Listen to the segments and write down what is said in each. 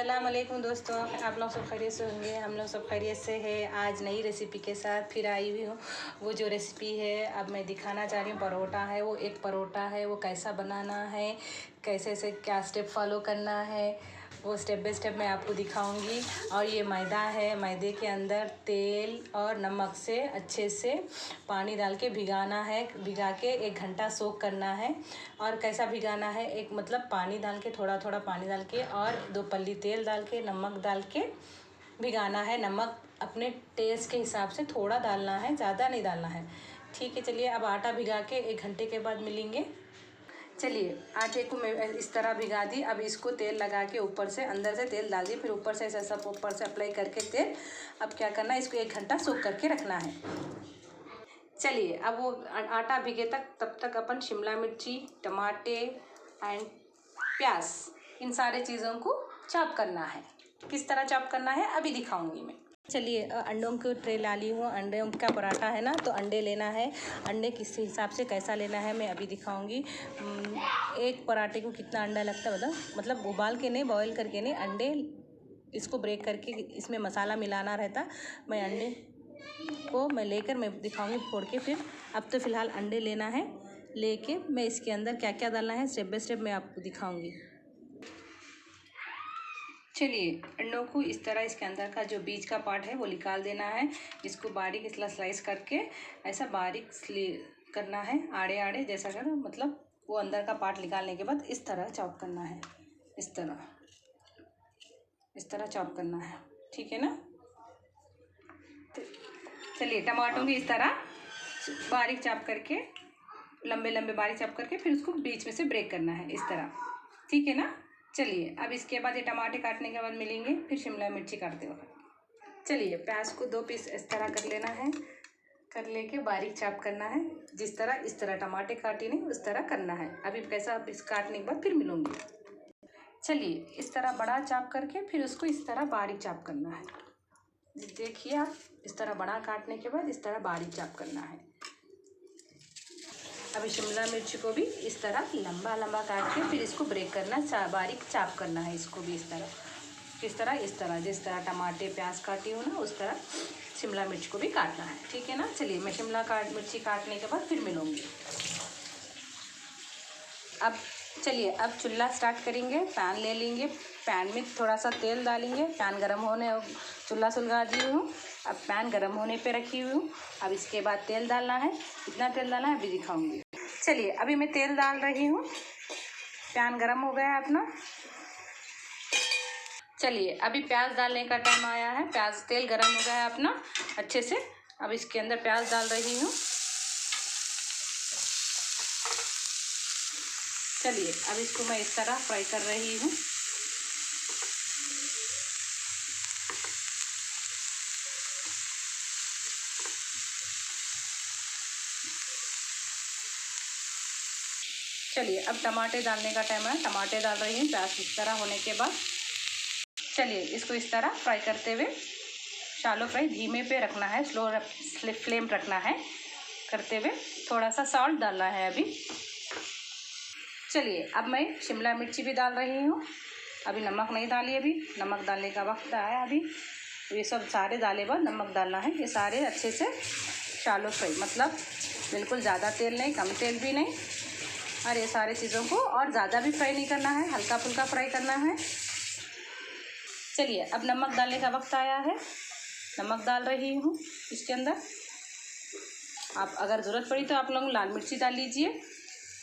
अस्सलाम वालेकुम दोस्तों, आप लोग सब खैरियत से होंगे। हम लोग सब खैरियत से है। आज नई रेसिपी के साथ फिर आई हुई हूँ। वो जो रेसिपी है अब मैं दिखाना चाह रही हूँ, परोठा है। वो एक परोठा है, वो कैसा बनाना है, कैसे से क्या स्टेप फॉलो करना है, वो स्टेप बाय स्टेप मैं आपको दिखाऊंगी। और ये मैदा है, मैदे के अंदर तेल और नमक से अच्छे से पानी डाल के भिगाना है। भिगा के 1 घंटा सोक करना है। और कैसा भिगाना है, एक मतलब पानी डाल के, थोड़ा थोड़ा पानी डाल के और 2 पल्ली तेल डाल के, नमक डाल के भिगाना है। नमक अपने टेस्ट के हिसाब से थोड़ा डालना है, ज़्यादा नहीं डालना है। ठीक है, चलिए अब आटा भिगा के 1 घंटे के बाद मिलेंगे। चलिए आटे को मैं इस तरह भिगा दी। अब इसको तेल लगा के ऊपर से, अंदर से तेल डाल दी, फिर ऊपर से ऐसा सब ऊपर से अप्लाई करके तेल। अब क्या करना है, इसको 1 घंटा सोक करके रखना है। चलिए अब वो आटा भिगे तब तक अपन शिमला मिर्ची, टमाटे एंड प्याज, इन सारे चीज़ों को चॉप करना है। किस तरह चॉप करना है अभी दिखाऊंगी मैं। चलिए अंडों को ट्रे ला ली हूँ। अंडों का पराठा है ना, तो अंडे लेना है। अंडे किस हिसाब से कैसा लेना है मैं अभी दिखाऊंगी। एक पराठे को कितना अंडा लगता है मतलब उबाल के नहीं, बॉईल करके नहीं, अंडे इसको ब्रेक करके इसमें मसाला मिलाना रहता। मैं अंडे को मैं लेकर मैं दिखाऊंगी फोड़ के। फिर अब तो फ़िलहाल अंडे लेना है, लेके मैं इसके अंदर क्या क्या डालना है स्टेप बाय स्टेप मैं आपको दिखाऊंगी। चलिए अंडों को इस तरह इसके अंदर का जो बीज का पार्ट है वो निकाल देना है। इसको बारीक इसला स्लाइस करके ऐसा बारीक करना है, आड़े आड़े जैसा करो, मतलब वो अंदर का पार्ट निकालने के बाद इस तरह चॉप करना है। इस तरह चॉप करना है, ठीक है ना। चलिए टमाटो की इस तरह बारीक चॉप करके, लंबे लंबे बारीक चॉप करके, फिर उसको बीच में से ब्रेक करना है इस तरह, ठीक है ना। चलिए अब इसके बाद ये टमाटे काटने के बाद मिलेंगे, फिर शिमला मिर्ची काटते वक्त। चलिए प्याज को 2 पीस इस तरह कर लेना है, कर लेके बारीक चॉप करना है। जिस तरह इस तरह टमाटे काटी नहीं उस तरह करना है। अभी कैसा, अब इस काटने के बाद फिर मिलूँगी। चलिए इस तरह बड़ा चॉप करके फिर उसको इस तरह बारीक चॉप करना है। देखिए आप, इस तरह बड़ा काटने के बाद इस तरह बारीक चॉप करना है। अभी शिमला मिर्च को भी इस तरह लंबा लंबा काट के फिर इसको ब्रेक करना, बारीक चॉप करना है। इसको भी इस तरह इस तरह जिस तरह टमाटे प्याज काटी हो ना उस तरह शिमला मिर्च को भी काटना है, ठीक है ना। चलिए मैं मिर्ची काटने के बाद फिर मिलूँगी। अब चलिए अब चूल्हा स्टार्ट करेंगे। पैन ले लेंगे, पैन में थोड़ा सा तेल डालेंगे। पैन गरम होने, चूल्हा सुलगा दी हूँ। अब पैन गरम होने पे रखी हुई हूँ। अब इसके बाद तेल डालना है। कितना तेल डालना है अभी दिखाऊंगी। चलिए अभी मैं तेल डाल रही हूँ। पैन गरम हो गया है अपना। चलिए अभी प्याज डालने का टाइम आया है। तेल गरम हो गया है अपना अच्छे से। अब इसके अंदर प्याज डाल रही हूँ। चलिए अब इसको मैं इस तरह फ्राई कर रही हूँ। चलिए अब टमाटे डालने का टाइम है। टमाटे डाल रही हूँ प्याज इस तरह होने के बाद। चलिए इसको इस तरह फ्राई करते हुए, शैलो फ्राई धीमे पे रखना है, स्लो फ्लेम रखना है करते हुए। थोड़ा सा सॉल्ट डालना है अभी। चलिए अब मैं शिमला मिर्ची भी डाल रही हूँ। अभी नमक नहीं डाली, अभी नमक डालने का वक्त आया। अभी ये सब सारे डाले बाद नमक डालना है। ये सारे अच्छे से शैलो फ्राई, मतलब बिल्कुल ज़्यादा तेल नहीं, कम तेल भी नहीं, और ये सारे चीज़ों को और ज़्यादा भी फ्राई नहीं करना है, हल्का फुल्का फ्राई करना है। चलिए अब नमक डालने का वक्त आया है। नमक डाल रही हूँ इसके अंदर। आप अगर ज़रूरत पड़ी तो आप लोग लाल मिर्ची डाल लीजिए।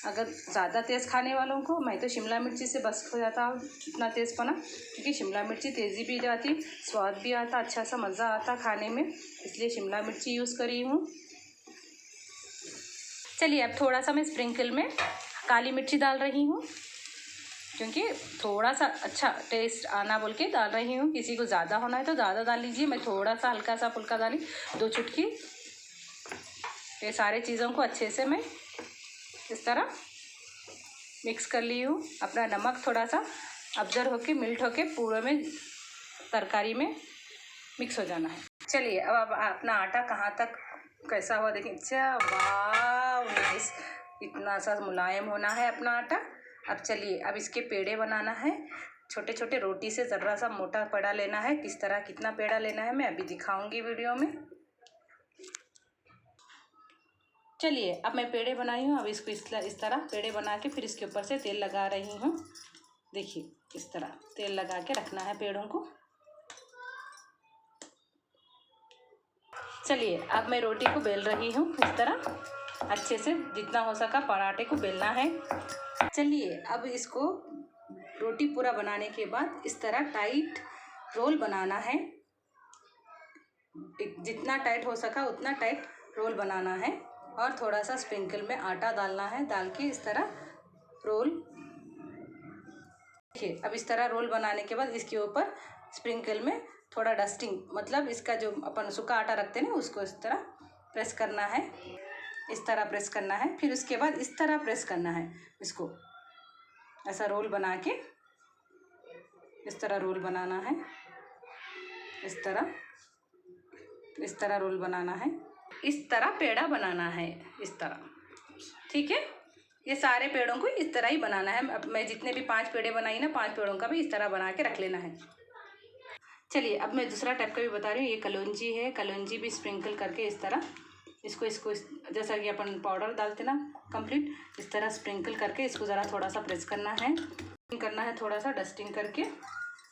अगर ज़्यादा तेज़ खाने वालों को, मैं तो शिमला मिर्ची से बस हो जाता इतना तेज़ पना, क्योंकि शिमला मिर्ची तेज़ी भी जाती, स्वाद भी आता, अच्छा सा मज़ा आता खाने में, इसलिए शिमला मिर्ची यूज़ करी हूँ। चलिए अब थोड़ा सा मैं स्प्रिंकल में काली मिर्ची डाल रही हूँ, क्योंकि थोड़ा सा अच्छा टेस्ट आना बोल के डाल रही हूँ। किसी को ज़्यादा होना है तो ज़्यादा डाल लीजिए। मैं थोड़ा सा हल्का सा फुल्का डाली, 2 चुटकी। ये सारे चीज़ों को अच्छे से मैं इस तरह मिक्स कर ली हूँ। अपना नमक थोड़ा सा अब्जर्व होके, मिल्ट होके पूरे में तरकारी में मिक्स हो जाना है। चलिए अब अपना आटा कहाँ तक कैसा हुआ देखिए। अच्छा वाह नाइस, इतना सा मुलायम होना है अपना आटा। अब चलिए अब इसके पेड़े बनाना है। छोटे छोटे रोटी से ज़रा सा मोटा पेड़ा लेना है। किस तरह कितना पेड़ा लेना है मैं अभी दिखाऊंगी वीडियो में। चलिए अब मैं पेड़े बनाई हूँ। अब इसको इस तरह पेड़े बना के फिर इसके ऊपर से तेल लगा रही हूँ। देखिए इस तरह तेल लगा के रखना है पेड़ों को। चलिए अब मैं रोटी को बेल रही हूँ इस तरह अच्छे से, जितना हो सका पराठे को बेलना है। चलिए अब इसको रोटी पूरा बनाने के बाद इस तरह टाइट रोल बनाना है। जितना टाइट हो सका उतना टाइट रोल बनाना है और थोड़ा सा स्प्रिंकल में आटा डालना है। डाल के इस तरह रोल, देखिए अब इस तरह रोल बनाने के बाद इसके ऊपर स्प्रिंकल में थोड़ा डस्टिंग, मतलब इसका जो अपन सूखा आटा रखते हैं ना उसको इस तरह प्रेस करना है। इस तरह प्रेस करना है। फिर उसके बाद इस तरह प्रेस करना है। इसको ऐसा रोल बना के इस तरह रोल बनाना है। इस तरह रोल बनाना है। इस तरह पेड़ा बनाना है इस तरह, ठीक है। ये सारे पेड़ों को इस तरह ही बनाना है। अब मैं जितने भी 5 पेड़े बनाई ना, 5 पेड़ों का भी इस तरह बना के रख लेना है। चलिए अब मैं दूसरा टाइप का भी बता रही हूँ। ये कलौंजी है। कलौंजी भी स्प्रिंकल करके इस तरह इसको जैसा कि अपन पाउडर डालते ना कंप्लीट, इस तरह स्प्रिंकल करके इसको ज़रा थोड़ा सा प्रेस करना है थोड़ा सा डस्टिंग करके।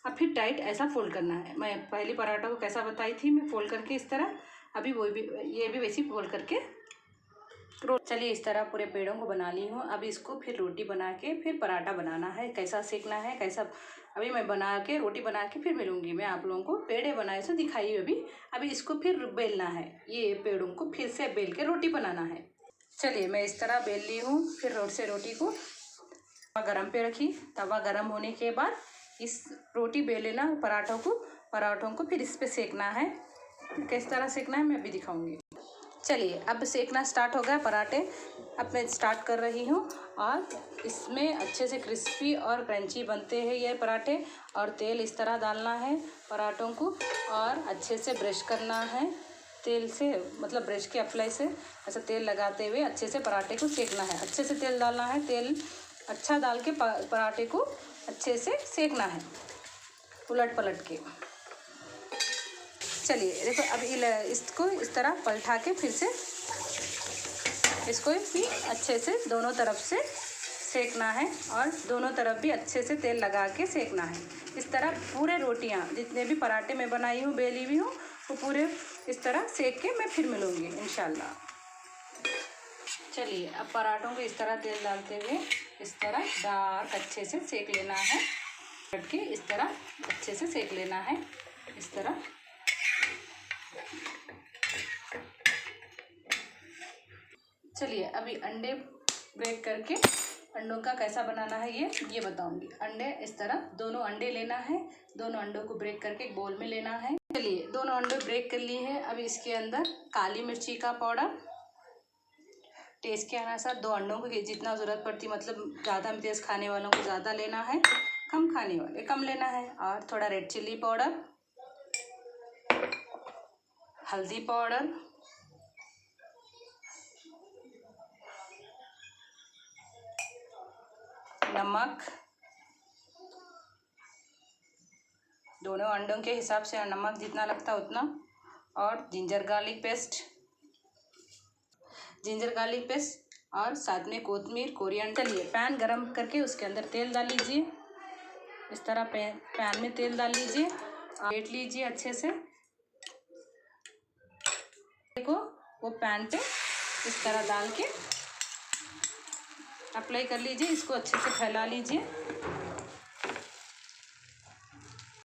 अब फिर टाइट ऐसा फोल्ड करना है। मैं पहली पराठा को कैसा बताई थी मैं, फोल्ड करके इस तरह, अभी ये भी वैसे फोल्ड करके चलिए इस तरह पूरे पेड़ों को बना ली हूँ। अब इसको फिर रोटी बना के फिर पराठा बनाना है। कैसा सेकना है कैसा, अभी मैं बना के रोटी बना के फिर मिलूँगी। मैं आप लोगों को पेड़े बनाए से दिखाई अभी इसको फिर बेलना है। ये पेड़ों को फिर से बेल के रोटी बनाना है। चलिए मैं इस तरह बेल ली हूँ। फिर रोटी को तवा गरम पे रखी। तवा गरम होने के बाद इस रोटी बेल लेना पराठों को फिर इस पर सेकना है। किस तरह सेकना है मैं अभी दिखाऊंगी। चलिए अब सेकना स्टार्ट हो गया पराठे। अब मैं स्टार्ट कर रही हूँ और इसमें अच्छे से क्रिस्पी और क्रंची बनते हैं ये पराठे। और तेल इस तरह डालना है पराठों को और अच्छे से ब्रश करना है तेल से, मतलब ब्रश के अप्लाई से ऐसा तेल लगाते हुए अच्छे से पराठे को सेकना है। अच्छे से तेल डालना है। तेल अच्छा डाल के पराठे को अच्छे से सेकना है उलट पलट के। चलिए देखो अब इसको इस तरह पलटा के फिर से इसको भी अच्छे से दोनों तरफ से सेकना है और दोनों तरफ भी अच्छे से तेल लगा के सेकना है। इस तरह पूरे रोटियां जितने भी पराठे मैं बनाई हूँ बेली हुई हूँ वो पूरे इस तरह सेक के मैं फिर मिलूँगी इंशाल्लाह। चलिए अब पराठों को इस तरह तेल डालते हुए इस तरह डार्क अच्छे से सेक लेना है। कट के इस तरह अच्छे से सेक लेना है इस तरह। चलिए अभी अंडे ब्रेक करके अंडों का कैसा बनाना है ये बताऊंगी। अंडे इस तरह दोनों अंडे लेना है। दोनों अंडों को ब्रेक करके एक बोल में लेना है। चलिए दोनों अंडे ब्रेक कर लिए हैं। अब इसके अंदर काली मिर्ची का पाउडर टेस्ट के अनुसार 2 अंडों को जितना ज़रूरत पड़ती, मतलब ज़्यादा तेज़ खाने वालों को ज़्यादा लेना है, कम खाने वाले कम लेना है। और थोड़ा रेड चिल्ली पाउडर, हल्दी पाउडर, नमक, दोनों अंडों के हिसाब से नमक जितना लगता उतना, और जिंजर गार्लिक पेस्ट और साथ में कोतमीर कोरिएंडर। चलिए पैन गरम करके उसके अंदर तेल डाल लीजिए। इस तरह पैन में तेल डाल लीजिए, लेट लीजिए अच्छे से। देखो वो पैन पे इस तरह डाल के अप्लाई कर लीजिए। इसको अच्छे से फैला लीजिए।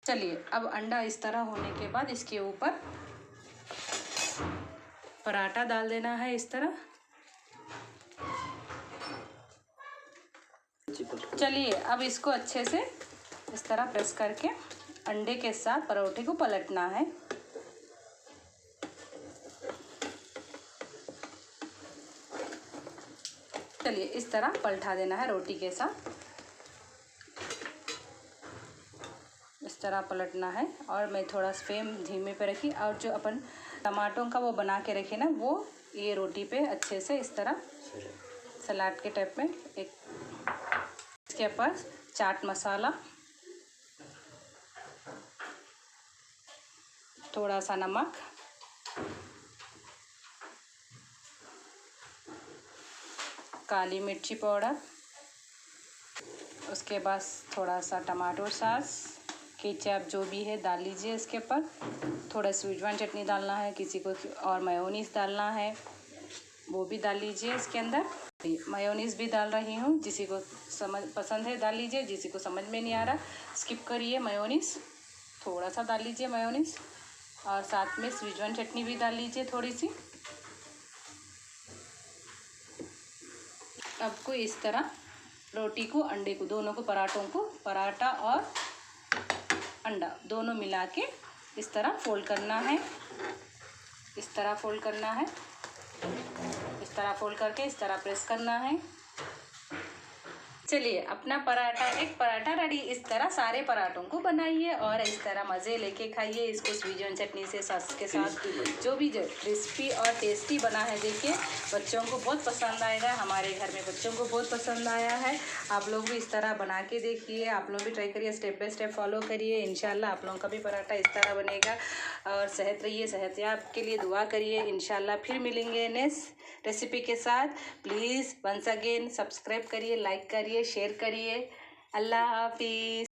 चलिए अब अंडा इस तरह होने के बाद इसके ऊपर पराठा डाल देना है इस तरह। चलिए अब इसको अच्छे से इस तरह प्रेस करके अंडे के साथ परोठे को पलटना है। चलिए इस तरह पलटा देना है रोटी के साथ, इस तरह पलटना है। और मैं थोड़ा फ्लेम धीमे पे रखी और जो अपन टमाटरों का वो बना के रखे ना वो ये रोटी पे अच्छे से इस तरह सलाद के टाइप में एक, इसके पास चाट मसाला थोड़ा सा नमक, काली मिर्ची पाउडर, उसके बाद थोड़ा सा टमाटो सॉस, केचप जो भी है डाल लीजिए इसके ऊपर। थोड़ा शेजवान चटनी डालना है किसी को, और मेयोनीज डालना है वो भी डाल लीजिए इसके अंदर। मेयोनीज भी डाल रही हूँ, किसी को समझ पसंद है डाल लीजिए, किसी को समझ में नहीं आ रहा स्किप करिए। मेयोनीज थोड़ा सा डाल लीजिए मेयोनीज, और साथ में शेजवान चटनी भी डाल लीजिए थोड़ी सी। आपको इस तरह रोटी को, अंडे को, दोनों को, पराठों को, पराठा और अंडा दोनों मिला के इस तरह फोल्ड करना है। इस तरह फोल्ड करना है, इस तरह फोल्ड करके इस तरह प्रेस करना है। चलिए अपना पराठा, एक पराठा रेडी। इस तरह सारे पराठों को बनाइए और इस तरह मज़े लेके खाइए इसको शेजवान चटनी से, सॉस के साथ। जो भी जो क्रिस्पी और टेस्टी बना है, देखिए बच्चों को बहुत पसंद आएगा। हमारे घर में बच्चों को बहुत पसंद आया है। आप लोग भी इस तरह बना के देखिए, आप लोग भी ट्राई करिए, स्टेप बाय स्टेप फॉलो करिए। इंशाल्लाह आप लोगों का भी पराठा इस तरह बनेगा। और सेहत रहिए, सेहतयाब के लिए दुआ करिए। इंशाल्लाह फिर मिलेंगे नेक्स्ट रेसिपी के साथ। प्लीज़ वंस अगेन सब्सक्राइब करिए, लाइक करिए, शेयर करिए। अल्लाह हाफिज़।